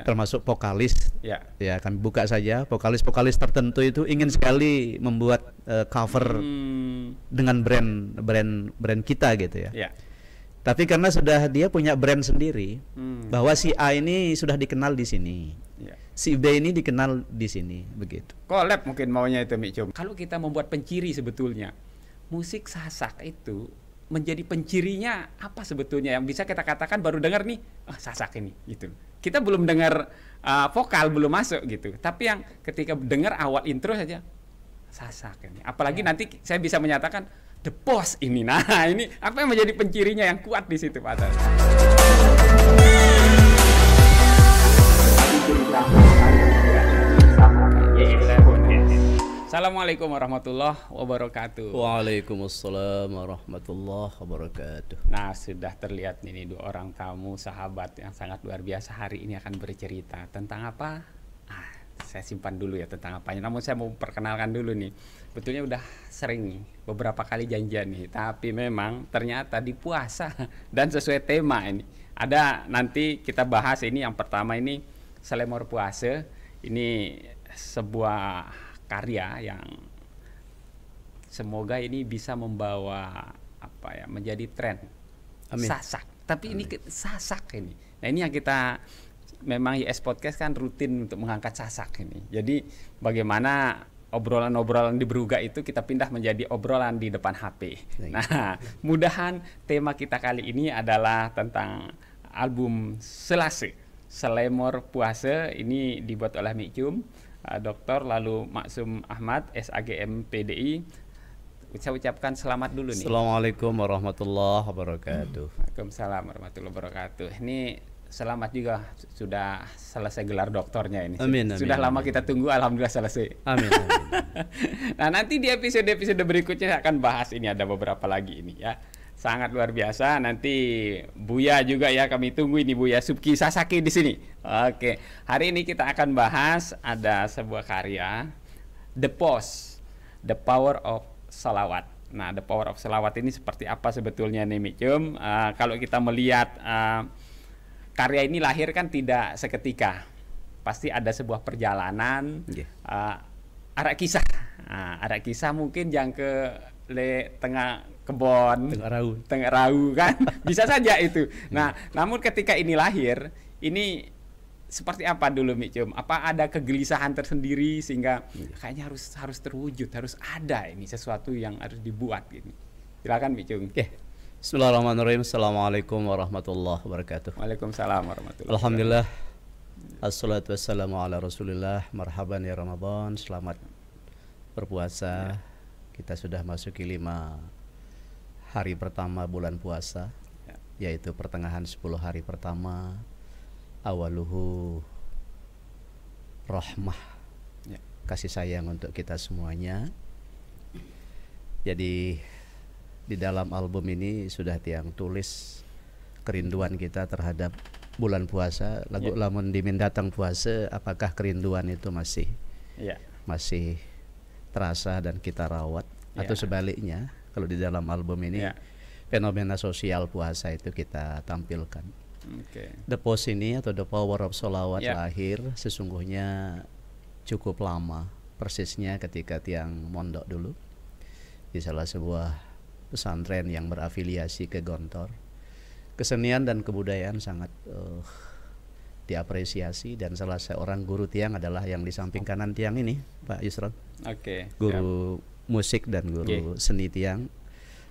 termasuk vokalis. Ya. Ya, kami buka saja. Vokalis-vokalis tertentu itu ingin sekali membuat cover dengan brand kita gitu ya. Ya. Tapi karena sudah dia punya brand sendiri, bahwa si A ini sudah dikenal di sini, si B ini dikenal di sini, begitu. Collab mungkin maunya itu, Mik Cum. Kalau kita membuat penciri sebetulnya, musik Sasak itu menjadi pencirinya apa sebetulnya yang bisa kita katakan baru dengar nih, Sasak ini gitu. Kita belum dengar vokal, belum masuk gitu. Tapi yang ketika dengar awal intro saja Sasak ini. Apalagi nanti saya bisa menyatakan The Boss ini. Nah, ini apa yang menjadi pencirinya yang kuat di situ, Pak Atas? Assalamualaikum warahmatullahi wabarakatuh. Waalaikumsalam warahmatullahi wabarakatuh. Nah, sudah terlihat ini dua orang tamu sahabat yang sangat luar biasa hari ini akan bercerita tentang apa? Saya simpan dulu ya tentang apanya. Namun saya mau perkenalkan dulu nih. Betulnya udah sering beberapa kali janjian nih, tapi memang ternyata di puasa dan sesuai tema ini. Ada nanti kita bahas ini yang pertama ini Selemor Puasa. Ini sebuah karya yang semoga ini bisa membawa apa ya, menjadi tren. Amin. Sasak. Tapi Amin. Ini Sasak ini. Nah, ini yang kita memang IS Podcast kan rutin untuk mengangkat Sasak ini. Jadi bagaimana obrolan-obrolan di Beruga itu kita pindah menjadi obrolan di depan HP. Nah, mudahan tema kita kali ini adalah tentang album Selase, Selemor Puasa. Ini dibuat oleh Mik Cum, Dr. lalu Maksum Ahmad, SAGM PDI. Saya ucapkan selamat dulu nih. Assalamualaikum warahmatullahi wabarakatuh. Waalaikumsalam warahmatullahi wabarakatuh. Ini selamat juga sudah selesai gelar doktornya ini. Amin, sudah amin, lama amin. Kita tunggu, alhamdulillah selesai. Amin. Nah, nanti di episode-episode berikutnya akan bahas ini, ada beberapa lagi ini ya. Sangat luar biasa. Nanti Buya juga ya, kami tunggu ini Buya Subki Sasaki di sini. Oke. Hari ini kita akan bahas ada sebuah karya The Boss, The Power of Sholawat. Nah, The Power of Sholawat ini seperti apa sebetulnya nih Mik Cum? Kalau kita melihat karya ini lahir kan tidak seketika, pasti ada sebuah perjalanan, ada kisah, ada kisah mungkin yang ke tengah kebon, tengah rau kan, bisa saja itu. Nah, namun ketika ini lahir, ini seperti apa dulu Mik Cum? Apa ada kegelisahan tersendiri sehingga kayaknya harus terwujud, harus ada ini sesuatu yang harus dibuat gitu. Silakan Mik Cum. Bismillahirrahmanirrahim. Assalamualaikum warahmatullahi wabarakatuh. Waalaikumsalam warahmatullahi wabarakatuh. Alhamdulillah. Assalatu wassalamu ala Rasulillah. Marhaban ya Ramadan. Selamat berpuasa. Kita sudah masuki 5 hari pertama bulan puasa, yaitu pertengahan 10 hari pertama. Awaluhu rahmah, kasih sayang untuk kita semuanya. Jadi di dalam album ini sudah tiang tulis kerinduan kita terhadap bulan puasa. Lagu lamun dimin datang puasa, apakah kerinduan itu masih terasa dan kita rawat, atau sebaliknya kalau di dalam album ini fenomena sosial puasa itu kita tampilkan. The Boss ini atau The Power of Sholawat lahir sesungguhnya cukup lama, persisnya ketika tiang mondok dulu di salah sebuah pesantren yang berafiliasi ke Gontor. Kesenian dan kebudayaan sangat diapresiasi, dan salah seorang guru tiang adalah yang di samping kanan tiang ini, Pak Yusron. Guru musik dan guru seni tiang.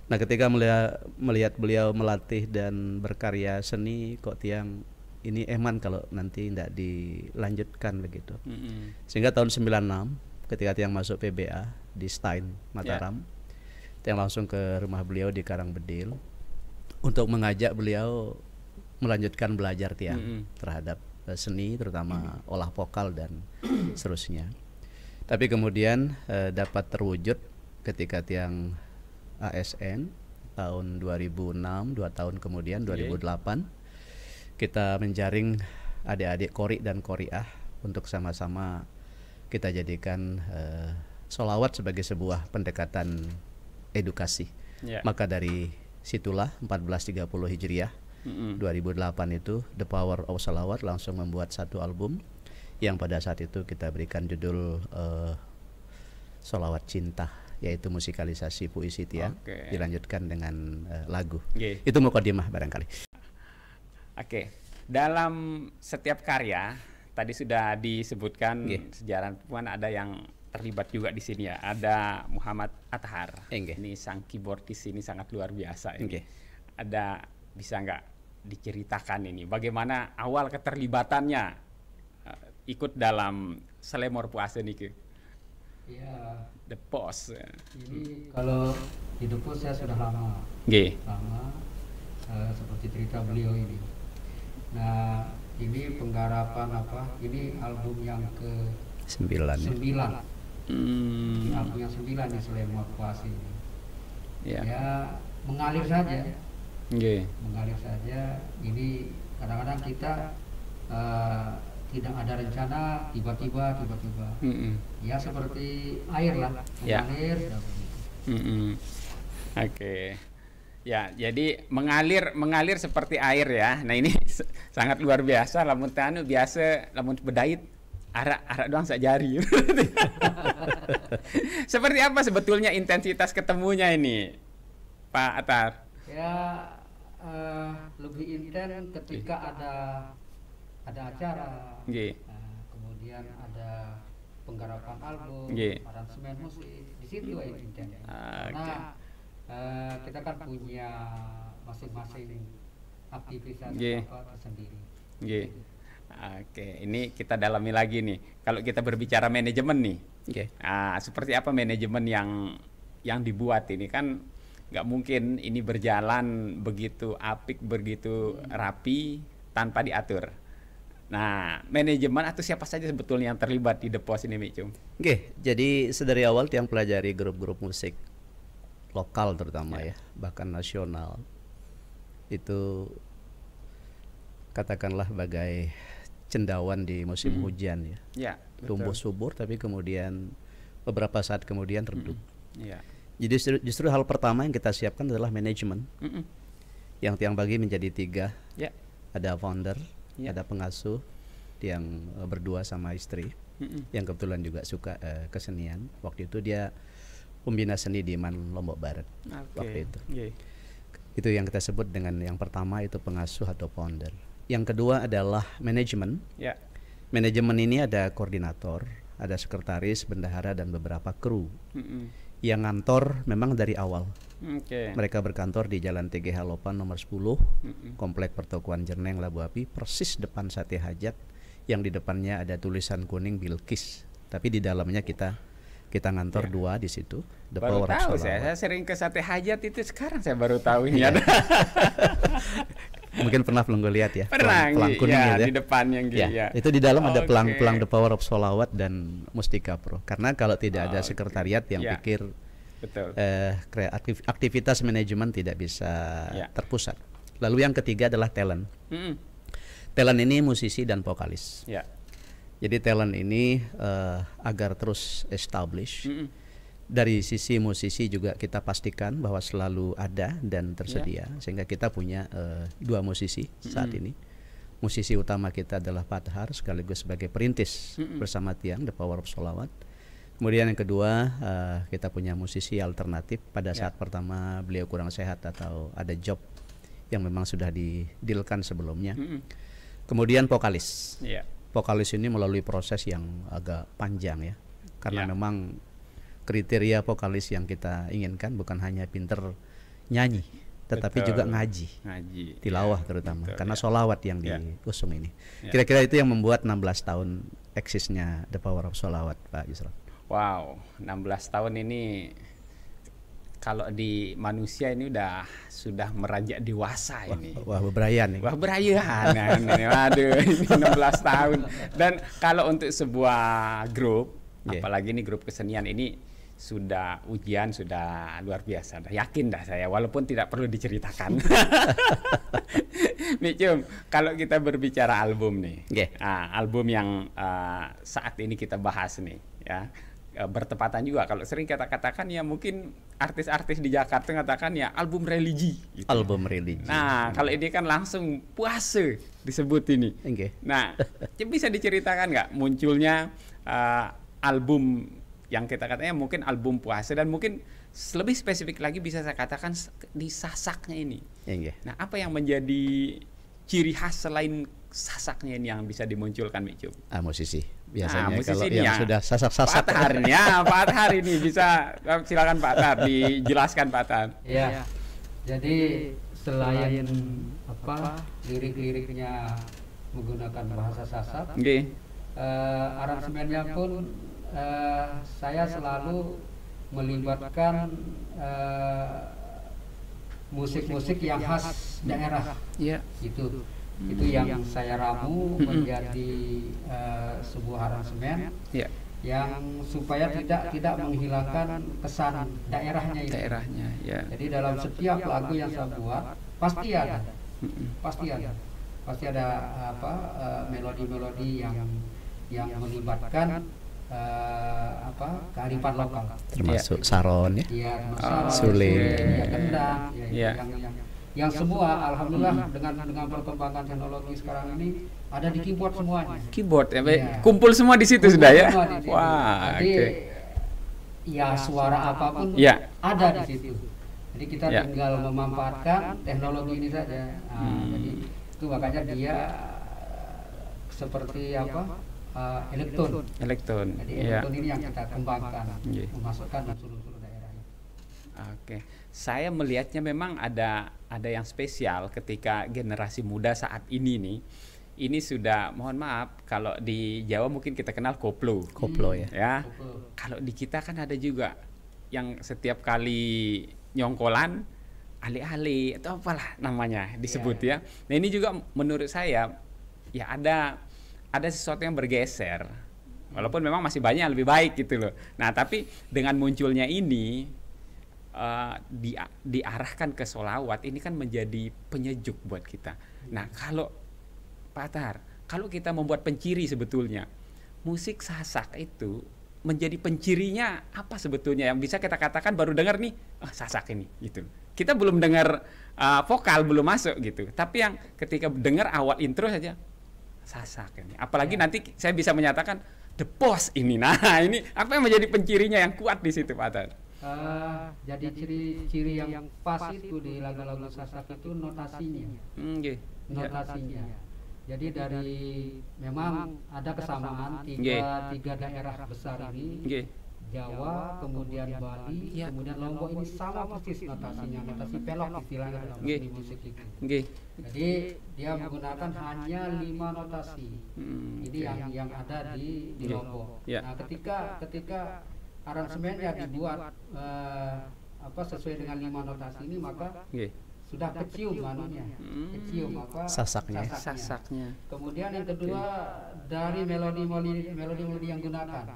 Nah, ketika melihat beliau melatih dan berkarya seni, kok tiang ini eman kalau nanti tidak dilanjutkan begitu. Sehingga tahun 96 ketika tiang masuk PBA di Stein Mataram, yang langsung ke rumah beliau di Karangbedil untuk mengajak beliau melanjutkan belajar tiang terhadap seni, terutama olah vokal dan seterusnya. Tapi kemudian dapat terwujud ketika tiang ASN tahun 2006, 2 tahun kemudian 2008 kita menjaring adik-adik Qori dan Qoriah untuk sama-sama kita jadikan sholawat sebagai sebuah pendekatan edukasi. Maka dari situlah 1430 Hijriah 2008 itu The Power of Sholawat langsung membuat satu album yang pada saat itu kita berikan judul Sholawat Cinta, yaitu musikalisasi puisi Tiang, dilanjutkan dengan lagu. Itu mukadimah barangkali. Dalam setiap karya tadi sudah disebutkan sejarah perempuan, ada yang terlibat juga di sini ya. Ada Muhammad Athar. Ini sang keyboardis ini sangat luar biasa ini. Ada, bisa nggak diceritakan ini bagaimana awal keterlibatannya ikut dalam Selembor Puase niki? Ya, The Post. Ini kalau di The Post saya sudah lama. Seperti cerita beliau ini. Nah, ini penggarapan ini album yang ke-9. Ini album yang 9 di Selembor Puase ini. Ya, mengalir saja. Mengalir saja. Ini kadang-kadang kita tidak ada rencana, tiba-tiba. Ya seperti air lah, mengalir. Ya, jadi mengalir seperti air ya. Nah ini sangat luar biasa. Lamun tanu biasa, lamun bedait arak doang sak jari. Seperti apa sebetulnya intensitas ketemunya ini, Pak Athar? Ya, lebih intens ketika ada acara, kemudian ada penggarapan album, aransemen musik, di situ intens. Karena kita kan punya masing-masing aktivitas tersendiri. Ini kita dalami lagi nih. Kalau kita berbicara manajemen nih, seperti apa manajemen yang dibuat ini? Kan nggak mungkin ini berjalan begitu apik, begitu rapi tanpa diatur. Nah, manajemen atau siapa saja sebetulnya yang terlibat di The Post ini, Micum? Jadi sedari awal Tiang pelajari grup-grup musik lokal terutama ya, bahkan nasional. Itu katakanlah bagai cendawan di musim hujan ya. Tumbuh subur tapi kemudian beberapa saat kemudian redup. Jadi justru hal pertama yang kita siapkan adalah manajemen. Yang Tiang bagi menjadi 3. Ada founder, ada pengasuh yang berdua sama istri, yang kebetulan juga suka kesenian. Waktu itu dia pembina seni di Man Lombok Barat waktu itu. Itu yang kita sebut dengan yang pertama itu pengasuh atau founder. Yang kedua adalah manajemen. Manajemen ini ada koordinator, ada sekretaris, bendahara dan beberapa kru. Yang ngantor memang dari awal. Mereka berkantor di Jalan TGH Lopan nomor 10, Komplek Pertokoan Jerneng Labu Api, persis depan Sate Hajat, yang di depannya ada tulisan kuning Bilqis. Tapi di dalamnya kita ngantor 2 di situ. The Power of Sholawat. Saya sering ke Sate Hajat itu, sekarang saya baru tahu ini ada. Mungkin pernah belum lihat ya. Pernah, pelang kuning gitu ya, di depan yang gitu ya. Itu di dalam ada pelang The Power of Sholawat dan Mustika Pro. Karena kalau tidak ada sekretariat yang pikir aktivitas manajemen tidak bisa terpusat. Lalu yang ketiga adalah talent. Talent ini musisi dan vokalis. Jadi talent ini agar terus establish. Dari sisi musisi juga kita pastikan bahwa selalu ada dan tersedia, sehingga kita punya 2 musisi saat ini. Musisi utama kita adalah Pak Athar sekaligus sebagai perintis bersama Tiang The Power of Sholawat. Kemudian yang kedua kita punya musisi alternatif pada saat pertama beliau kurang sehat atau ada job yang memang sudah didilkan sebelumnya. Kemudian vokalis. Vokalis ini melalui proses yang agak panjang ya, karena memang kriteria vokalis yang kita inginkan bukan hanya pinter nyanyi, tetapi juga ngaji tilawah terutama, karena sholawat yang diusung ini. Kira-kira itu yang membuat 16 tahun eksisnya The Power of Sholawat, Pak Yusron. Wow, 16 tahun ini kalau di manusia ini sudah meranjak dewasa ini. Wah, bebrayan nih. Wah, berayan. Waduh, ini 16 tahun. Dan kalau untuk sebuah grup, apalagi ini grup kesenian ini, sudah ujian sudah luar biasa. Yakin dah saya, walaupun tidak perlu diceritakan. Micum, kalau kita berbicara album nih, album yang saat ini kita bahas nih, ya, bertepatan juga. Kalau sering kita katakan ya mungkin artis-artis di Jakarta mengatakan ya album religi. Gitu. Album religi. Nah kalau ini kan langsung puasa disebut ini. Okay. Nah bisa diceritakan nggak munculnya album yang kita katanya mungkin album puasa dan mungkin lebih spesifik lagi bisa saya katakan di Sasaknya ini. Okay. Nah apa yang menjadi ciri khas selain Sasaknya ini yang bisa dimunculkan Micum? Musisi biasanya musisi kalau yang sudah sasak-sasak. Pak Athar ya, Pak Athar ini bisa silakan Pak Athar dijelaskan Pak Athar. Ya, jadi selain lirik-liriknya menggunakan bahasa Sasak, aransemennya pun saya selalu melibatkan musik-musik yang khas daerah. Itu yang saya ramu menjadi sebuah aransemen yang supaya tidak menghilangkan kesan daerahnya itu. Jadi dalam setiap lagu yang saya buat pasti ada melodi-melodi yang melibatkan kearifan lokal, termasuk saron suling, kendang, yang semua alhamdulillah dengan perkembangan teknologi sekarang ini ada di keyboard semuanya. Keyboard kumpul semua di situ sudah ya. Wah, jadi suara apapun ada di situ. Jadi kita tinggal memanfaatkan teknologi ini saja. Jadi itu makanya dia seperti elektron. Jadi elektron ini yang kita kembangkan, memasukkan unsur-unsur daerahnya. Oke. Saya melihatnya memang ada yang spesial ketika generasi muda saat ini nih. Ini sudah, mohon maaf, kalau di Jawa mungkin kita kenal koplo. Koplo ya. Kalau di kita kan ada juga yang setiap kali nyongkolan ale-ale atau apalah namanya disebut ya. Nah, ini juga menurut saya ya ada sesuatu yang bergeser. Walaupun memang masih banyak yang lebih baik gitu loh. Nah, tapi dengan munculnya ini diarahkan ke sholawat ini kan menjadi penyejuk buat kita. Nah kalau Pak Athar, kalau kita membuat penciri sebetulnya musik Sasak itu menjadi pencirinya apa sebetulnya yang bisa kita katakan baru dengar nih Sasak ini gitu. Kita belum dengar vokal belum masuk gitu. Tapi yang ketika dengar awal intro saja Sasak ini. Apalagi nanti saya bisa menyatakan The Boss ini. Nah ini apa yang menjadi pencirinya yang kuat di situ Pak Athar? Jadi ciri yang pas itu di lagu-lagu Sasak itu notasinya. Notasinya. Jadi dari memang ada kesamaan tiga daerah besar ini, Jawa, kemudian Bali, kemudian Lombok ini sama persis notasinya, notasi pelok istilahnya dalam musik itu. Jadi dia menggunakan hanya 5 notasi. Ini yang ada di Lombok. Nah, ketika aransemennya dibuat sesuai dengan 5 notasi ini maka sudah kecium sasaknya. Kemudian yang kedua dari melodi yang digunakan,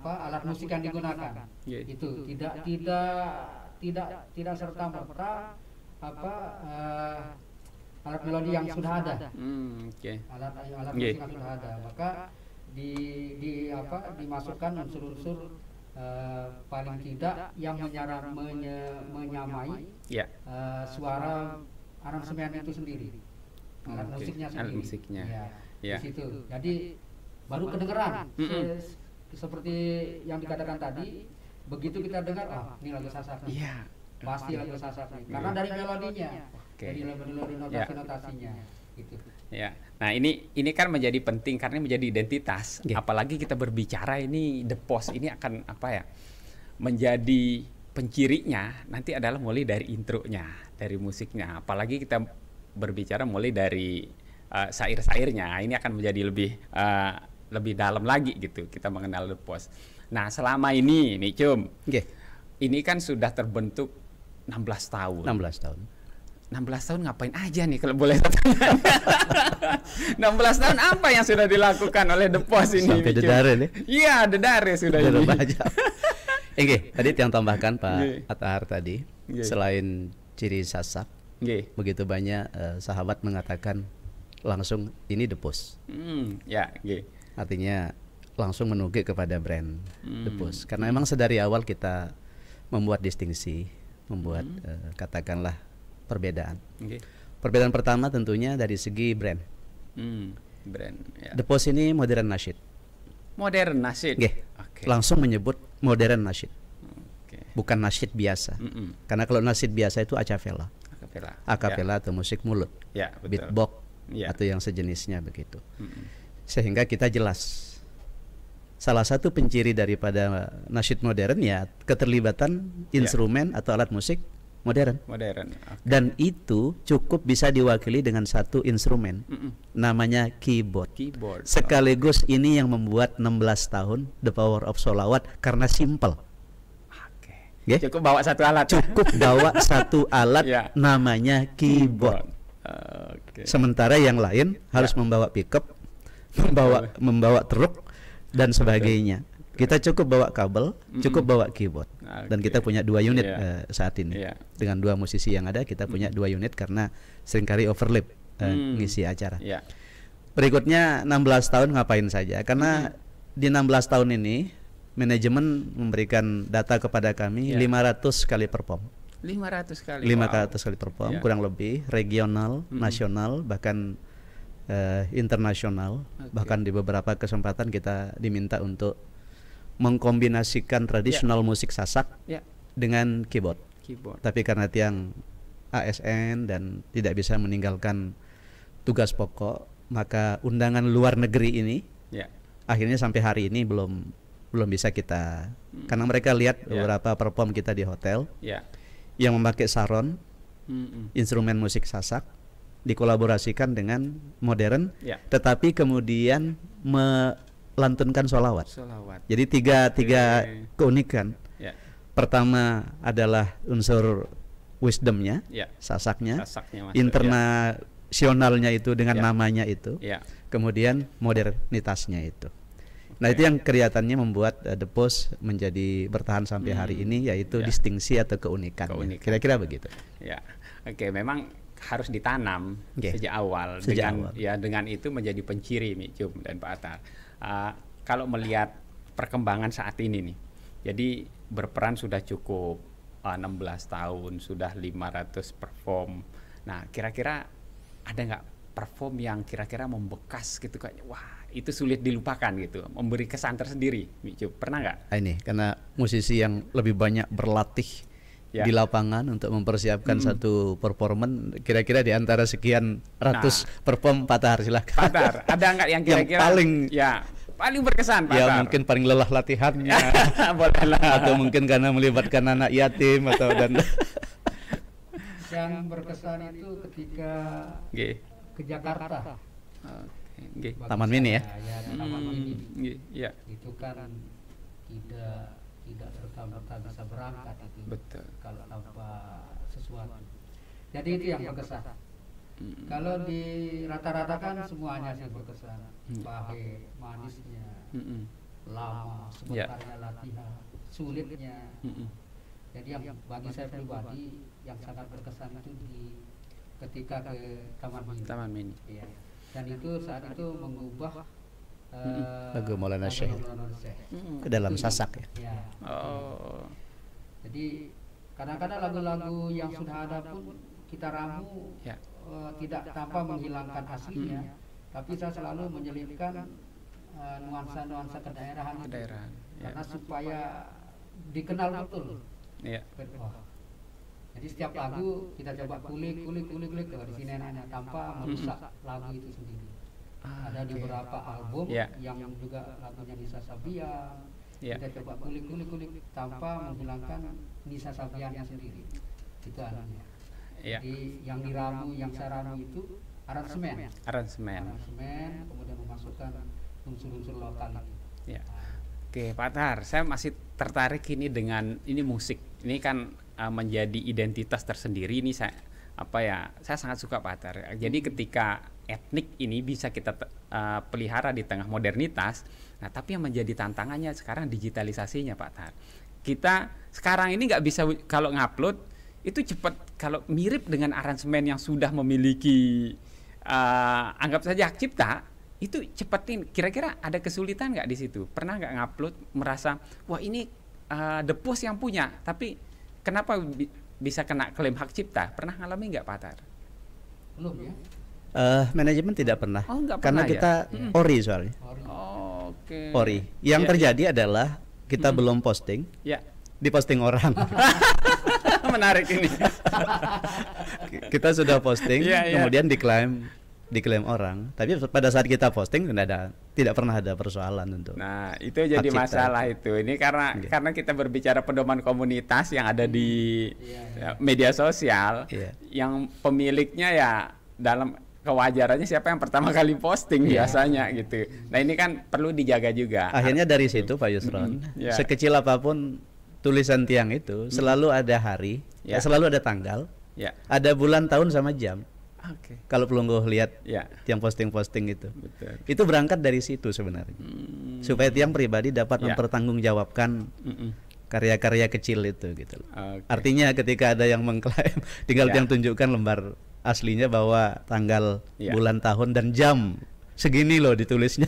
alat musik yang digunakan itu tidak serta merta alat melodi yang sudah ada, alat musik yang sudah ada, maka dimasukkan unsur-unsur paling tidak yang menyamai suara aransemen itu sendiri, alat musiknya sendiri. Di situ. Jadi baru kedengeran seperti yang dikatakan tadi, begitu kita dengar ini lagu Sasak. Pasti lagu Sasak karena dari melodinya, dari melodi notasinya gitu. Nah ini kan menjadi penting karena menjadi identitas. Apalagi kita berbicara ini The Boss ini akan menjadi pencirinya nanti adalah mulai dari intronya, dari musiknya. Apalagi kita berbicara mulai dari syair-syairnya, ini akan menjadi lebih dalam lagi gitu kita mengenal The Boss. Nah selama ini nih Cum, ini kan sudah terbentuk 16 tahun. 16 tahun ngapain aja nih kalau boleh tanya? 16 tahun apa yang sudah dilakukan oleh The Boss ini? Sampai dedare nih. Iya, dedare sudah ini. Tadi yang tambahkan Pak Athar tadi, selain ciri Sasak, begitu banyak sahabat mengatakan langsung ini The Boss. Artinya langsung menugik kepada brand The Pulse. Karena memang sedari awal kita membuat distingsi, membuat katakanlah perbedaan. Perbedaan pertama tentunya dari segi brand. Brand. Ya. The Pulse ini modern nasyid. Modern nasyid. Langsung menyebut modern nasyid. Bukan nasyid biasa. Karena kalau nasyid biasa itu acapella. Acapella atau musik mulut. Beatbox atau yang sejenisnya begitu. Sehingga kita jelas. Salah satu penciri daripada nasyid modern ya keterlibatan instrumen atau alat musik modern. Dan itu cukup bisa diwakili dengan satu instrumen namanya keyboard. Sekaligus ini yang membuat 16 tahun The Power of Sholawat karena simple. Cukup bawa satu alat. Cukup bawa satu alat namanya keyboard. Sementara yang lain harus membawa pickup, membawa truk dan sebagainya. Kita cukup bawa kabel, cukup bawa keyboard. Dan kita punya 2 unit saat ini. Dengan 2 musisi yang ada, kita punya 2 unit karena seringkali overlap ngisi acara. Berikutnya 16 tahun ngapain saja? Karena di 16 tahun ini manajemen memberikan data kepada kami 500 kali perform. 500 kali. 500 kali perform kurang lebih regional, nasional, bahkan internasional. Bahkan di beberapa kesempatan kita diminta untuk mengkombinasikan tradisional musik Sasak dengan keyboard. Tapi karena tiang ASN dan tidak bisa meninggalkan tugas pokok, maka undangan luar negeri ini akhirnya sampai hari ini belum bisa kita, karena mereka lihat beberapa perform kita di hotel yang memakai saron, instrumen musik Sasak dikolaborasikan dengan modern, tetapi kemudian melantunkan sholawat. Jadi tiga keunikan. Pertama adalah unsur wisdomnya, Sasaknya, internasionalnya itu dengan namanya itu, kemudian modernitasnya itu. Nah itu yang kelihatannya membuat The Pulse menjadi bertahan sampai hari ini, yaitu distingsi atau keunikan. Kira-kira begitu. Memang harus ditanam sejak awal. Dengan itu menjadi penciri Mi Cum dan Pak Atar. Kalau melihat perkembangan saat ini nih, jadi berperan sudah cukup 16 tahun, sudah 500 perform. Nah kira-kira ada nggak perform yang kira-kira membekas gitu, kayak wah itu sulit dilupakan gitu, memberi kesan tersendiri, Mi Cum, pernah nggak? Ini karena musisi yang lebih banyak berlatih di lapangan untuk mempersiapkan satu performan, kira-kira di antara sekian ratus perform, Pak Tahar silakan. Pak Tahar, ada nggak yang kira-kira paling berkesan, Pak Tahar? Mungkin paling lelah latihannya, bolehlah. Atau mungkin karena melibatkan anak yatim atau dan yang berkesan itu ketika ke Jakarta. Taman Mini ya. Taman Mini. Itu kan tidak serta-merta bisa berangkat itu. Betul. Kalau tanpa sesuatu. Jadi itu yang berkesan. Kalau di rata-rata kan semuanya sih berkesan. Bahe, manisnya, lama, sebentarnya latihan, sulitnya. Jadi yang bagi saya pribadi yang sangat berkesan itu ketika ke Taman Mini. Iya. Dan itu saat itu mengubah lagu Maulana Syekh ke dalam Sasak ya. Jadi kadang-kadang lagu-lagu yang sudah ada pun kita ramu tidak tanpa menghilangkan aslinya, tapi saya selalu menyelipkan nuansa-nuansa kedaerahan itu, karena supaya dikenal betul. Jadi setiap lagu kita coba kulik kalau di sini enak tanpa merusak lagu itu sendiri. Ada di beberapa album yang juga lagunya Nisa Sabian, kita coba kulik tanpa menghilangkan Nisa Sabiannya sendiri. Itu anehnya. Jadi yang diramu, yang saya ramu itu aransemen, kemudian memasukkan unsur-unsur lokal itu. Oke, Pak Tahar, saya masih tertarik ini dengan ini musik. Ini kan menjadi identitas tersendiri. Ini saya sangat suka, Pak Tahar. Jadi ketika etnik ini bisa kita pelihara di tengah modernitas, nah tapi yang menjadi tantangannya sekarang digitalisasinya, Pak Tahar. Kita sekarang ini nggak bisa, kalau ngupload itu cepat, kalau mirip dengan aransemen yang sudah memiliki anggap saja hak cipta, itu cepetin. Kira-kira ada kesulitan nggak di situ? Pernah nggak ngupload merasa wah ini The Post yang punya, tapi kenapa bisa kena klaim hak cipta? Pernah ngalami nggak Pak Tar? Belum ya. Manajemen tidak pernah. Oh, nggak karena pernah, kita ori soalnya. Oke. Ori. Yang terjadi adalah kita belum posting. Ya. Diposting orang. Menarik ini. Kita sudah posting, kemudian diklaim orang. Tapi pada saat kita posting tidak pernah ada persoalan untuk. Nah, itu jadi masalah itu. Ini karena kita berbicara pedoman komunitas yang ada di media sosial, yang pemiliknya ya dalam kewajarannya siapa yang pertama kali posting biasanya gitu. Nah, ini kan perlu dijaga juga. Akhirnya dari situ Pak Yusron, sekecil apapun tulisan tiang itu selalu ada hari, selalu ada tanggal, ada bulan, tahun sama jam. Kalau Pelungguh lihat tiang posting-posting itu, itu berangkat dari situ sebenarnya, supaya tiang pribadi dapat mempertanggungjawabkan karya-karya kecil itu gitu. Artinya ketika ada yang mengklaim, tinggal tiang tunjukkan lembar aslinya bahwa tanggal, bulan, tahun dan jam segini loh ditulisnya.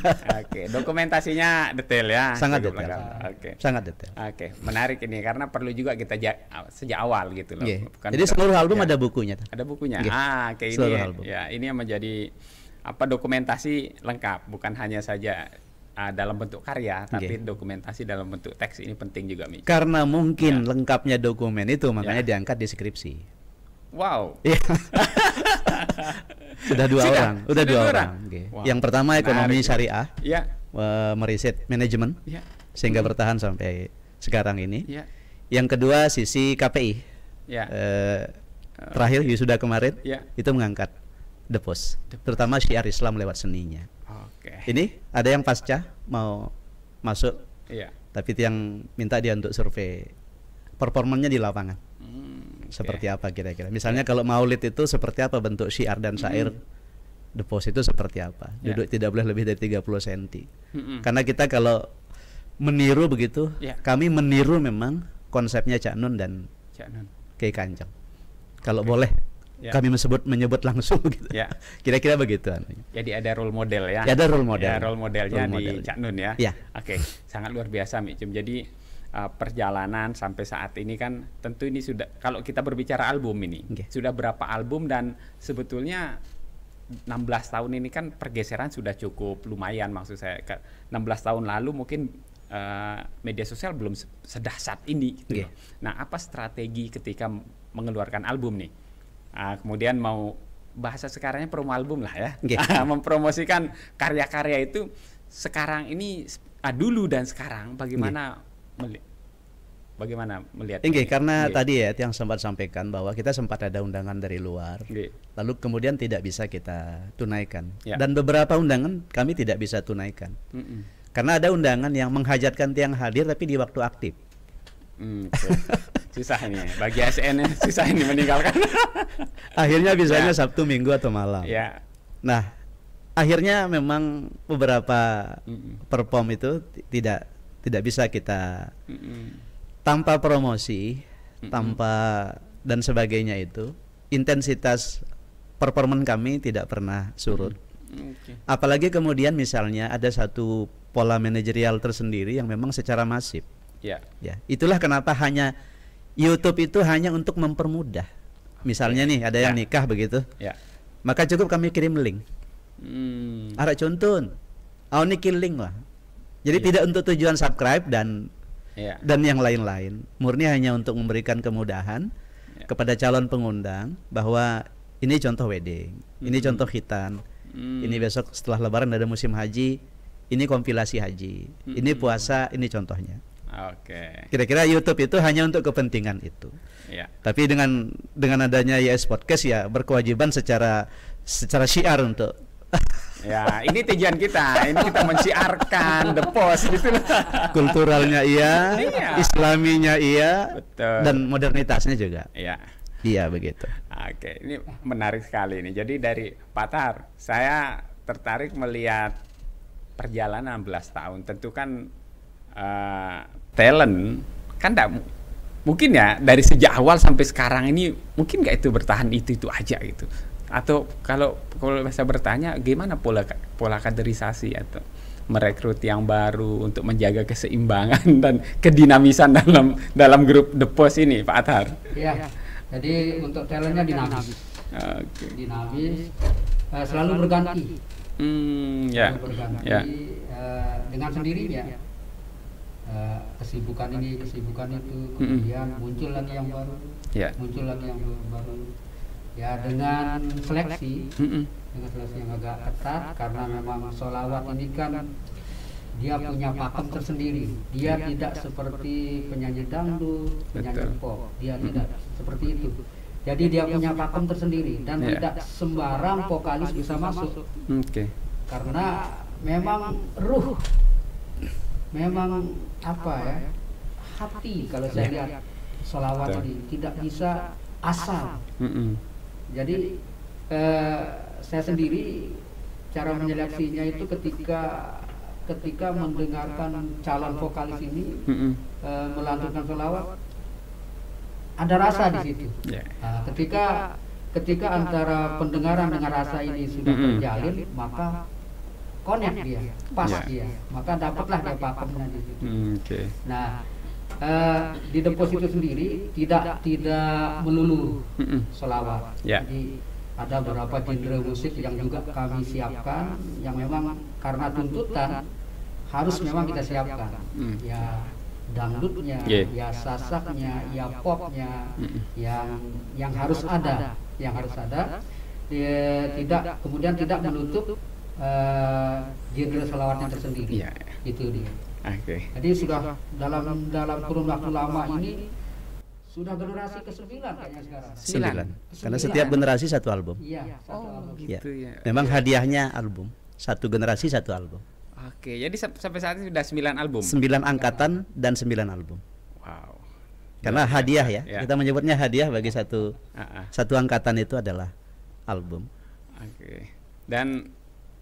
Dokumentasinya detail ya. Sangat detail. Sangat detail. Menarik ini karena perlu juga kita sejak awal gitu loh. Jadi seluruh album ada bukunya. Ada bukunya. Seluruh album. Ya, ini yang menjadi dokumentasi lengkap, bukan hanya saja dalam bentuk karya, tapi dokumentasi dalam bentuk teks ini penting juga, Mi. Karena mungkin lengkapnya dokumen itu makanya diangkat di skripsi. Wow. Sudah dua orang. Wow. Yang pertama ekonomi syariah, meriset manajemen, sehingga bertahan sampai sekarang ini. Yang kedua sisi KPI, terakhir sudah kemarin, itu mengangkat The Post, terutama syiar Islam lewat seninya. Ini ada yang pasca mau masuk, tapi yang minta dia untuk survei performanya di lapangan. Seperti apa kira-kira? Misalnya kalau Maulid itu seperti apa bentuk syiar dan syair The Post itu seperti apa? Duduk tidak boleh lebih dari 30 cm. Karena kita kalau meniru begitu, kami meniru memang konsepnya Cak Nun dan Kiai Kanjeng. Kalau boleh kami menyebut langsung gitu. Kira-kira begitu. Jadi ada role model ya. Ada role model. Role modelnya di Cak Nun ya. Sangat luar biasa, Mi. Jadi perjalanan sampai saat ini kan tentu ini sudah, kalau kita berbicara album ini sudah berapa album, dan sebetulnya 16 tahun ini kan pergeseran sudah cukup lumayan. Maksud saya 16 tahun lalu mungkin media sosial belum sedahsyat ini gitu. Nah, apa strategi ketika mengeluarkan album nih? Kemudian mau bahasa sekarangnya promo album lah ya. Mempromosikan karya-karya itu sekarang ini, dulu dan sekarang bagaimana melihat ini? Karena tadi yang sempat sampaikan bahwa kita sempat ada undangan dari luar, lalu kemudian tidak bisa kita tunaikan, dan beberapa undangan kami tidak bisa tunaikan, karena ada undangan yang menghajatkan tiang hadir tapi di waktu aktif. Susah ini bagi ASN, susah ini meninggalkan. Akhirnya bisanya Sabtu, Minggu atau malam. Nah, akhirnya memang beberapa perform itu tidak bisa kita tanpa promosi, tanpa dan sebagainya, itu intensitas performan kami tidak pernah surut. Apalagi kemudian misalnya ada satu pola manajerial tersendiri yang memang secara masif. Itulah kenapa hanya YouTube itu hanya untuk mempermudah. Misalnya nih ada yang nikah begitu, maka cukup kami kirim link. Ada contoh, ini link lah. Jadi tidak untuk tujuan subscribe dan yang lain-lain, murni hanya untuk memberikan kemudahan kepada calon pengundang bahwa ini contoh wedding, ini contoh khitan, ini besok setelah Lebaran ada musim haji, ini kompilasi haji, ini puasa, ini contohnya. Kira-kira YouTube itu hanya untuk kepentingan itu. Tapi dengan adanya YS Podcast berkewajiban secara syiar untuk ini tujuan kita. Ini kita mensiarkan The Post gitu. Kulturalnya Islaminya betul. Dan modernitasnya juga. Iya begitu. Ini menarik sekali ini. Jadi dari Pak Tar, saya tertarik melihat perjalanan 16 tahun. Tentu kan talent kan mungkin dari sejak awal sampai sekarang ini mungkin nggak itu bertahan itu aja gitu. Atau kalau saya bertanya, gimana pola kaderisasi atau merekrut yang baru untuk menjaga keseimbangan dan kedinamisan dalam grup The Post ini, Pak Athar? Iya. Jadi untuk talentnya dinamis. Dinamis, selalu berganti. Selalu berganti dengan sendirinya. Kesibukan ini, kesibukan itu, kemudian muncul lagi yang baru, muncul lagi yang baru. Ya dengan seleksi, dengan seleksi yang agak ketat, karena memang sholawat ini kan dia punya pakem tersendiri. Dia tidak seperti penyanyi dangdut, penyanyi pop. Dia tidak seperti itu. Jadi dia punya pakem tersendiri dan tidak sembarang vokalis bisa masuk. Karena memang ruh, memang apa ya, hati kalau saya lihat sholawat ini tidak bisa asal. Jadi saya sendiri cara menyeleksinya itu ketika mendengarkan calon vokalis ini melantunkan sholawat, ada rasa di situ. Ketika antara pendengaran dengan rasa ini sudah terjalin, maka connect dia, pas dia, maka dapatlah dia pakemnya di situ. Nah, di The Post itu sendiri tidak melulu sholawat. Jadi ada beberapa genre musik yang juga kami siapkan, yang memang karena tuntutan harus memang kita siapkan. Ya dangdutnya, ya sasaknya, ya popnya, yang harus ada, tidak kemudian tidak menutup genre sholawatnya tersendiri. Itu dia. Jadi sudah dalam kurun waktu lama ini sudah generasi ke-9 kayaknya sekarang. 9. Karena setiap generasi satu album. Iya, satu album. Gitu ya. Memang hadiahnya album. Satu generasi satu album. Jadi sampai saat ini sudah 9 album. 9 angkatan dan 9 album. Wow. Karena hadiah ya. Kita menyebutnya hadiah bagi satu angkatan itu adalah album. Dan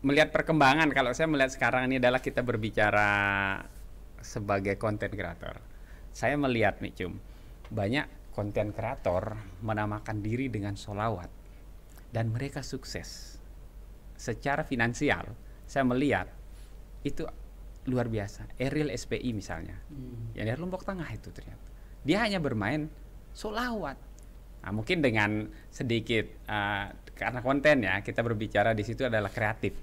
melihat perkembangan, kalau saya melihat sekarang ini adalah kita berbicara sebagai konten kreator. Saya melihat nih Cum, banyak konten kreator menamakan diri dengan sholawat dan mereka sukses secara finansial. Saya melihat itu luar biasa. Eril SPI misalnya, yang dari Lombok Tengah itu ternyata dia hanya bermain sholawat. Nah, mungkin dengan sedikit karena konten ya, kita berbicara di situ adalah kreatif.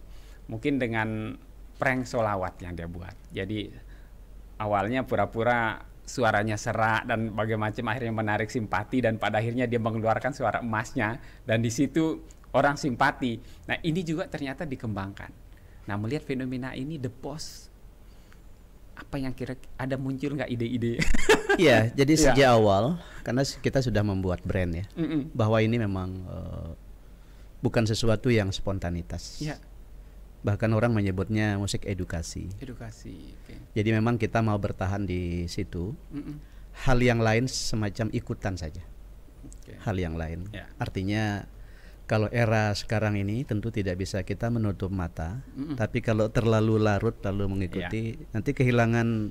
Mungkin dengan prank sholawat yang dia buat. Jadi awalnya pura-pura suaranya serak dan bagaimana akhirnya menarik simpati, dan pada akhirnya dia mengeluarkan suara emasnya dan di situ orang simpati. Nah, ini juga ternyata dikembangkan. Nah, melihat fenomena ini The Post, apa yang ada muncul nggak ide-ide? Iya, jadi sejak awal karena kita sudah membuat brand ya, bahwa ini memang bukan sesuatu yang spontanitas. Bahkan orang menyebutnya musik edukasi. Jadi memang kita mau bertahan di situ. Hal yang lain semacam ikutan saja. Hal yang lain. Artinya kalau era sekarang ini tentu tidak bisa kita menutup mata. Tapi kalau terlalu larut lalu mengikuti, nanti kehilangan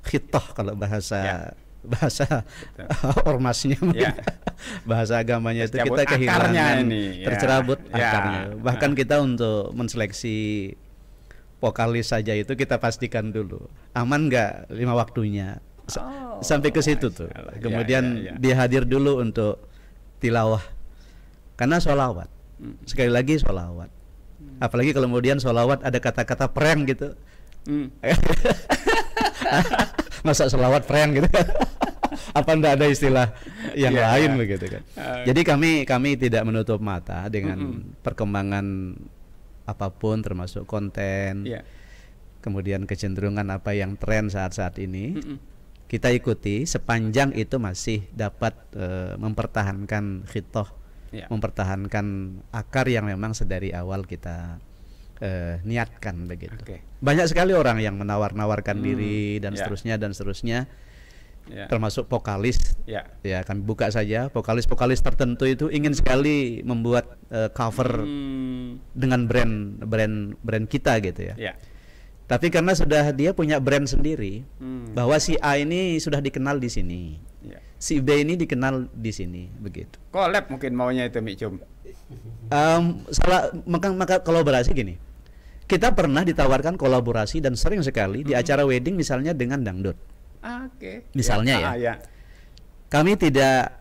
khitoh kalau bahasa ormasnya, bahasa agamanya itu kita kehilangan tercerabut akarnya. Bahkan kita untuk menseleksi vokalis saja itu kita pastikan dulu aman nggak 5 waktunya sampai ke situ tuh. Kemudian dia hadir dulu untuk tilawah karena sholawat. Sekali lagi sholawat. Apalagi kalau kemudian sholawat ada kata-kata prank gitu. Masa sholawat prank gitu. Apa enggak ada istilah yang lain begitu kan. Jadi kami tidak menutup mata dengan perkembangan apapun termasuk konten. Kemudian kecenderungan apa yang tren saat-saat ini. Kita ikuti sepanjang itu masih dapat mempertahankan khitoh, mempertahankan akar yang memang sedari awal kita niatkan begitu. Banyak sekali orang yang menawar-nawarkan diri dan seterusnya. Termasuk vokalis. Ya kami buka saja, vokalis tertentu itu ingin sekali membuat cover dengan brand kita gitu ya. Tapi karena sudah dia punya brand sendiri, bahwa si A ini sudah dikenal di sini, si B ini dikenal di sini, begitu. Collab mungkin maunya itu Mik Cum. maka kolaborasi gini. Kita pernah ditawarkan kolaborasi dan sering sekali di acara wedding misalnya dengan dangdut. Misalnya ya. Kami tidak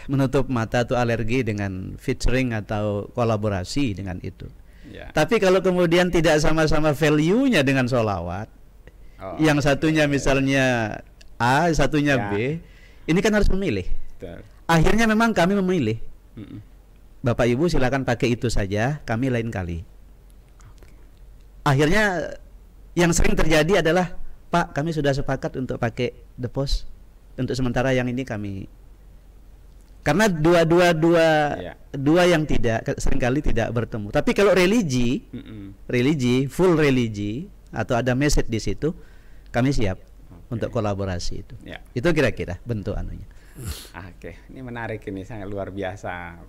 menutup mata atau alergi dengan featuring atau kolaborasi dengan itu. Tapi kalau kemudian tidak sama-sama value-nya dengan sholawat, yang satunya misalnya A, satunya B, ini kan harus memilih. Akhirnya memang kami memilih. Bapak Ibu silakan pakai itu saja, kami lain kali. Akhirnya yang sering terjadi adalah, Pak, kami sudah sepakat untuk pakai The Post. Untuk sementara yang ini kami, karena dua yang tidak seringkali tidak bertemu. Tapi kalau religi, full religi atau ada message di situ, kami siap untuk kolaborasi itu. Itu kira-kira bentuk anunya. Ini menarik, ini sangat luar biasa.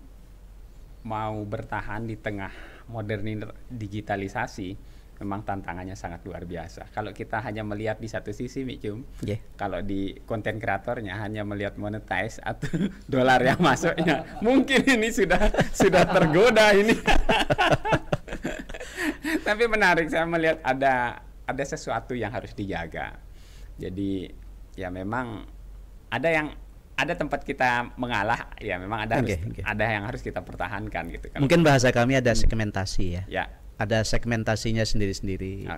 Mau bertahan di tengah modern digitalisasi, memang tantangannya sangat luar biasa. Kalau kita hanya melihat di satu sisi, Mik Cum, kalau di konten kreatornya hanya melihat monetize atau dolar yang masuknya, mungkin ini sudah tergoda ini. Tapi menarik, saya melihat ada sesuatu yang harus dijaga. Jadi ya memang ada tempat kita mengalah, ya memang ada yang harus kita pertahankan gitu kan. Mungkin bahasa kami ada segmentasi ya. Ada segmentasinya sendiri-sendiri.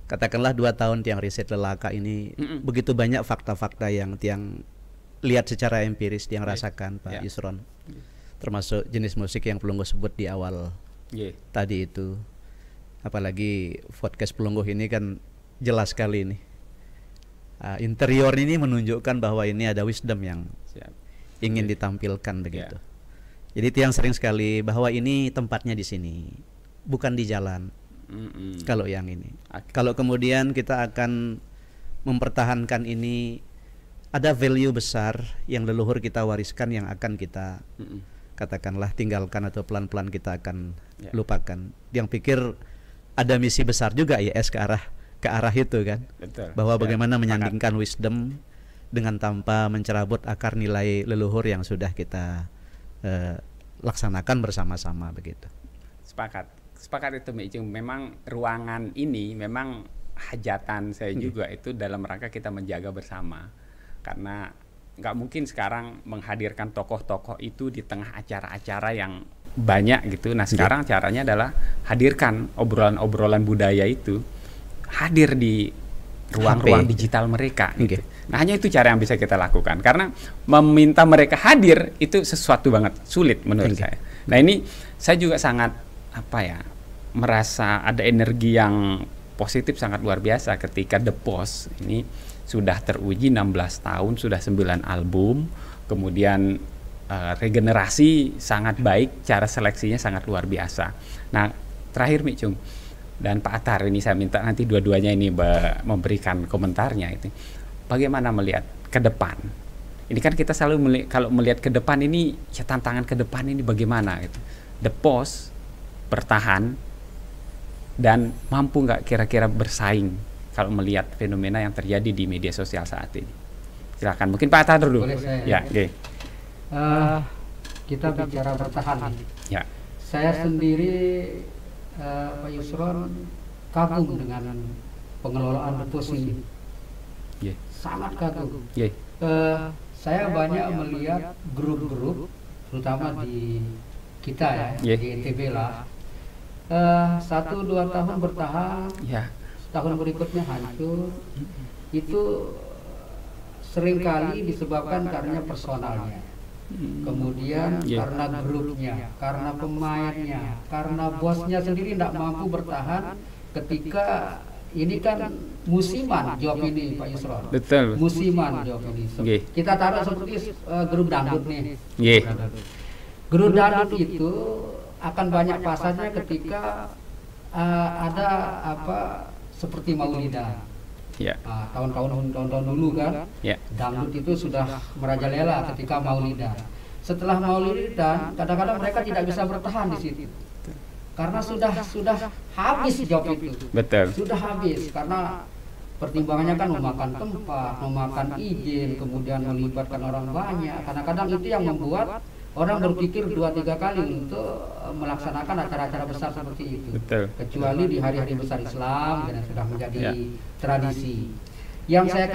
Katakanlah 2 tahun tiang riset lelaka ini begitu banyak fakta-fakta yang tiang lihat secara empiris, tiang rasakan Pak Yusron. Termasuk jenis musik yang Pelungguh sebut di awal tadi itu. Apalagi podcast Pelungguh ini kan jelas sekali ini. Interior ini menunjukkan bahwa ini ada wisdom yang ingin ditampilkan begitu. Jadi tiang sering sekali bahwa ini tempatnya di sini, bukan di jalan. Kalau yang ini, kalau kemudian kita akan mempertahankan ini, ada value besar yang leluhur kita wariskan yang akan kita katakanlah tinggalkan atau pelan-pelan kita akan lupakan. Yang pikir ada misi besar juga IS ke arah itu kan. Bahwa bagaimana menyandingkan wisdom dengan tanpa mencerabut akar nilai leluhur yang sudah kita laksanakan bersama-sama begitu. Sepakat itu, Mik Cum. Memang ruangan ini memang hajatan saya juga itu dalam rangka kita menjaga bersama. Karena nggak mungkin sekarang menghadirkan tokoh-tokoh itu di tengah acara-acara yang banyak gitu. Nah sekarang caranya adalah hadirkan obrolan-obrolan budaya itu hadir di ruang-ruang digital mereka gitu. Nah hanya itu cara yang bisa kita lakukan, karena meminta mereka hadir itu sesuatu banget sulit menurut saya. Nah ini saya juga sangat merasa ada energi yang positif sangat luar biasa ketika The Post ini sudah teruji 16 tahun, sudah 9 album, kemudian regenerasi sangat baik, cara seleksinya sangat luar biasa. Nah terakhir Mik Cum dan Pak Atar, ini saya minta nanti dua-duanya ini memberikan komentarnya itu. Bagaimana melihat ke depan? Ini kan kita selalu kalau melihat ke depan ini, ya tantangan ke depan ini bagaimana gitu. The Post bertahan dan mampu nggak kira-kira bersaing kalau melihat fenomena yang terjadi di media sosial saat ini? Silakan, mungkin Pak Atar dulu. Boleh saya? Kita bicara bertahan. Saya sendiri Pak Yusron kagum dengan pengelolaan The Post ini. Sangat kagum. Saya banyak melihat grup-grup, terutama di kita di NTB lah. 1-2 tahun bertahan, tahun berikutnya hancur. Itu seringkali disebabkan karena personalnya. Kemudian karena grupnya, karena pemainnya, karena bosnya sendiri tidak mampu bertahan ketika ini kan musiman job ini Pak Yusron. Betul. Musiman job ini. Kita taruh seperti grup dangdut nih. Grup dangdut itu akan banyak pasarnya ketika ada seperti Maulidan. Tahun-tahun dulu kan, dangdut itu sudah merajalela ketika Maulidan. Setelah Maulidan, kadang-kadang mereka tidak bisa bertahan di situ, karena sudah habis job itu. Betul. Sudah habis karena pertimbangannya kan memakan tempat, memakan izin, kemudian melibatkan orang banyak. Kadang-kadang itu yang membuat orang berpikir 2-3 kali untuk melaksanakan acara-acara besar seperti itu. Betul. Kecuali di hari-hari besar Islam dan sudah menjadi tradisi. Yang saya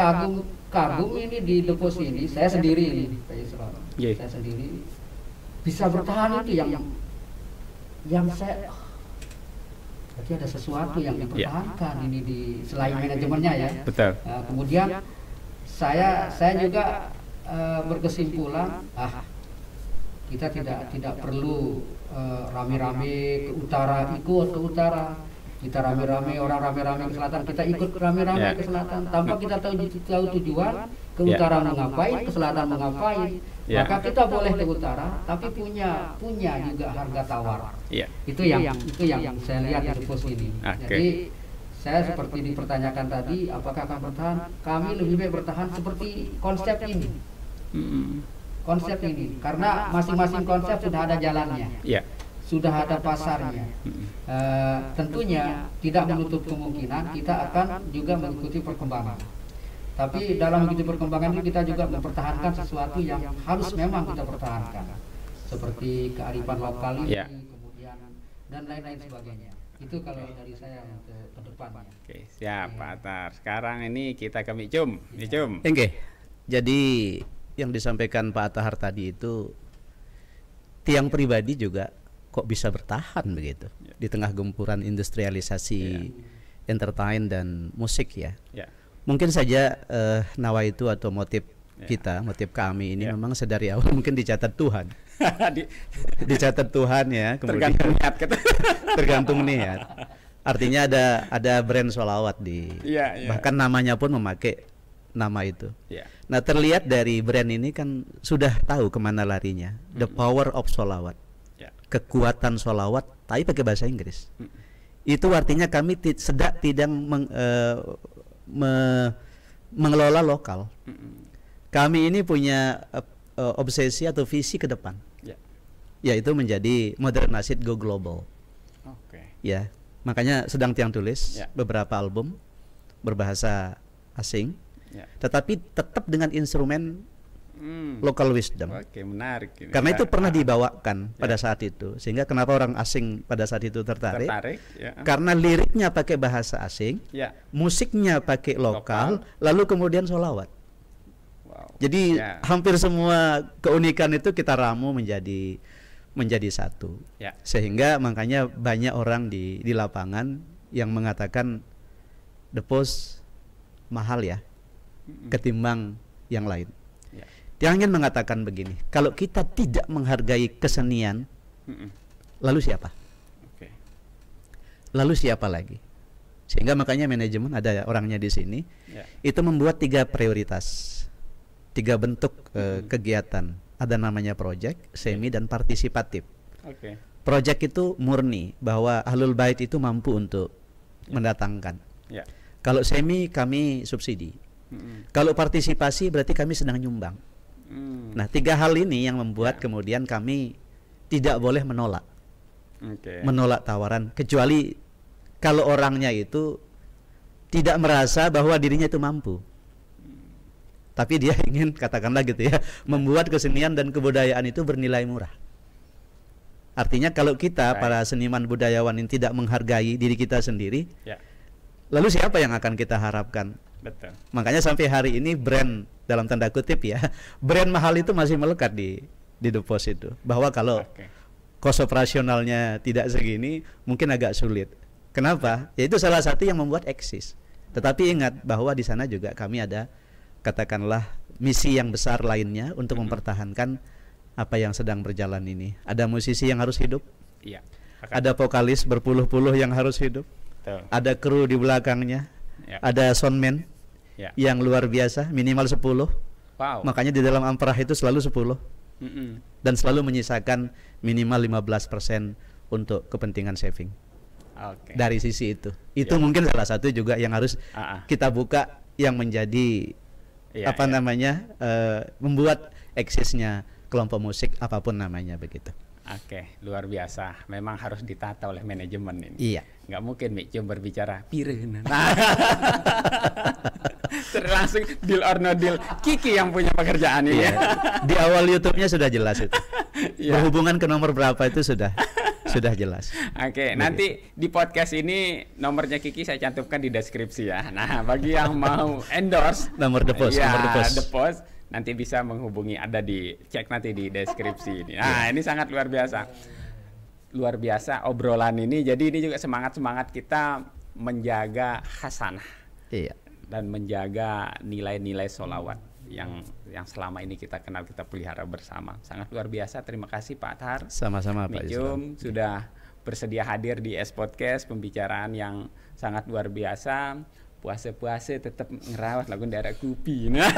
kagum ini di The Post ini, saya sendiri ini, Pak Yusron. Saya sendiri bisa bertahan itu yang saya berarti ada sesuatu yang dipertahankan ini di selain manajemennya ya. Betul. Kemudian saya juga berkesimpulan kita tidak perlu rame-rame ke utara, ikut ke utara. Kita rame-rame, orang rame-rame ke selatan, kita ikut rame-rame ke selatan tanpa kita tahu tujuan ke utara mengapain, ke selatan mengapain. Maka kita boleh ke utara, tapi punya juga harga tawar. Itu yang saya lihat di pos ini. Jadi saya seperti dipertanyakan tadi, apakah akan bertahan? Kami lebih baik bertahan seperti konsep ini. Konsep ini, karena masing-masing konsep sudah ada jalannya, sudah ada pasarnya. Tentunya tidak menutup kemungkinan kita akan juga mengikuti perkembangan. Tapi dalam mengikuti perkembangan itu kita juga mempertahankan sesuatu yang harus memang kita pertahankan, seperti kearifan lokal ini, kemudian dan lain-lain sebagainya. Itu kalau dari saya untuk ke depannya. Oke, siap Pak Atar. Sekarang ini kita ke Micum. Oke. Jadi yang disampaikan Pak Atahar tadi itu tiang pribadi juga kok bisa bertahan begitu di tengah gempuran industrialisasi entertain dan musik ya. Mungkin saja nawaitu atau motif kita, motif kami ini memang sedari awal mungkin dicatat Tuhan. Dicatat Tuhan ya, kemudian tergantung niat. Artinya ada brand sholawat bahkan namanya pun memakai nama itu. Nah, terlihat dari brand ini kan sudah tahu kemana larinya. The power of sholawat. Kekuatan sholawat, tapi pakai bahasa Inggris. Itu artinya kami sedang tidak mengelola lokal. Kami ini punya obsesi atau visi ke depan, yaitu menjadi modern nasid go global. Ya, makanya sedang tiang tulis beberapa album berbahasa asing, tetapi tetap dengan instrumen local wisdom. Menarik. Karena itu pernah dibawakan pada saat itu, sehingga kenapa orang asing pada saat itu tertarik karena liriknya pakai bahasa asing, musiknya pakai lokal, lalu kemudian sholawat. Jadi hampir semua keunikan itu kita ramu menjadi satu, sehingga makanya banyak orang di lapangan yang mengatakan The Post mahal ya ketimbang yang lain. Yang ingin mengatakan begini, kalau kita tidak menghargai kesenian, lalu siapa? Lalu siapa lagi? Sehingga makanya manajemen ada orangnya di sini, itu membuat 3 prioritas, 3 bentuk kegiatan. Ada namanya project, semi, dan partisipatif. Project itu murni bahwa Ahlul Bait itu mampu untuk mendatangkan. Kalau semi kami subsidi. Kalau partisipasi berarti kami sedang nyumbang. Nah, 3 hal ini yang membuat kemudian kami tidak boleh menolak menolak tawaran, kecuali kalau orangnya itu tidak merasa bahwa dirinya itu mampu, tapi dia ingin, katakanlah gitu ya, membuat kesenian dan kebudayaan itu bernilai murah. Artinya kalau kita para seniman budayawan ini tidak menghargai diri kita sendiri, lalu siapa yang akan kita harapkan? Betul. Makanya sampai hari ini brand dalam tanda kutip ya, brand mahal itu masih melekat di The Post itu. Bahwa kalau cost operasionalnya tidak segini, mungkin agak sulit. Kenapa? Ya itu salah satu yang membuat eksis. Tetapi ingat bahwa di sana juga kami ada, katakanlah, misi yang besar lainnya untuk mempertahankan apa yang sedang berjalan ini. Ada musisi yang harus hidup. Ada vokalis berpuluh-puluh yang harus hidup. Ada kru di belakangnya. Ada soundman yang luar biasa, minimal 10. Makanya di dalam amprah itu selalu 10. Dan selalu menyisakan minimal 15% untuk kepentingan saving. Dari sisi itu mungkin salah satu juga yang harus kita buka, yang menjadi namanya membuat eksisnya kelompok musik apapun namanya begitu. Luar biasa. Memang harus ditata oleh manajemen ini. Nggak mungkin Micum berbicara pireun. Langsung deal or no deal. Kiki yang punya pekerjaan ini. Di awal YouTube-nya sudah jelas itu. berhubungan ke nomor berapa itu sudah jelas. Oke, nanti di podcast ini nomornya Kiki saya cantumkan di deskripsi ya. Nah, bagi yang mau endorse nomor The Post nanti bisa menghubungi, ada di cek nanti di deskripsi ini. Nah, ini sangat luar biasa. Luar biasa obrolan ini. Jadi ini juga semangat kita menjaga hasanah. Iya. Dan menjaga nilai-nilai sholawat yang selama ini kita kenal, kita pelihara bersama. Sangat luar biasa. Terima kasih Pak Athar. Sama-sama Pak Yusron sudah bersedia hadir di S Podcast, pembicaraan yang sangat luar biasa. Puasa-puasa tetap ngerawat lagu daerah kupi. Nah,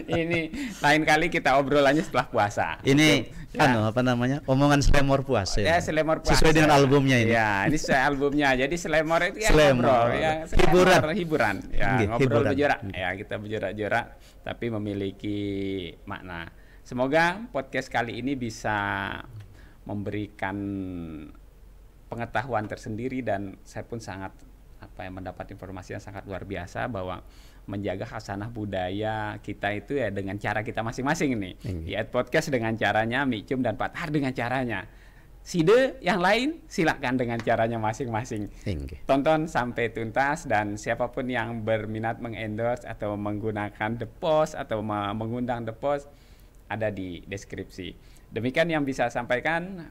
ini lain kali kita obrolannya setelah puasa. Ini apa namanya? Omongan Slemor puasa. Ya, Slemor puasa. Sesuai dengan albumnya ini. Ya, ini sesuai albumnya. Jadi Slemor itu ya ngobrol, ya, hiburan. Ya, ngobrol berjorak. Ya, kita berjorak-jorak tapi memiliki makna. Semoga podcast kali ini bisa memberikan pengetahuan tersendiri, dan saya pun sangat mendapat informasi yang sangat luar biasa bahwa menjaga khasanah budaya kita itu ya dengan cara kita masing-masing nih. Di podcast dengan caranya, Micum dan Pak Athar dengan caranya. Side yang lain silakan dengan caranya masing-masing. Tonton sampai tuntas, dan siapapun yang berminat mengendorse atau menggunakan The Post atau mengundang The Post ada di deskripsi. Demikian yang bisa saya sampaikan.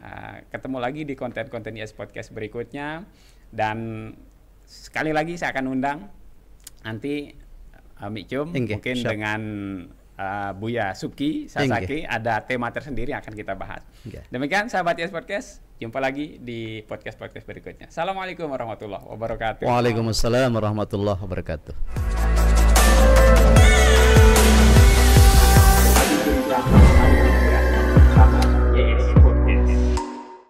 Ketemu lagi di konten-konten IS Podcast berikutnya, dan sekali lagi saya akan undang nanti Micum mungkin dengan Buya Subki Sasaki, ada tema tersendiri yang akan kita bahas. Demikian sahabat IS Podcast, jumpa lagi di podcast berikutnya. Assalamualaikum warahmatullahi wabarakatuh. Waalaikumsalam warahmatullahi wabarakatuh.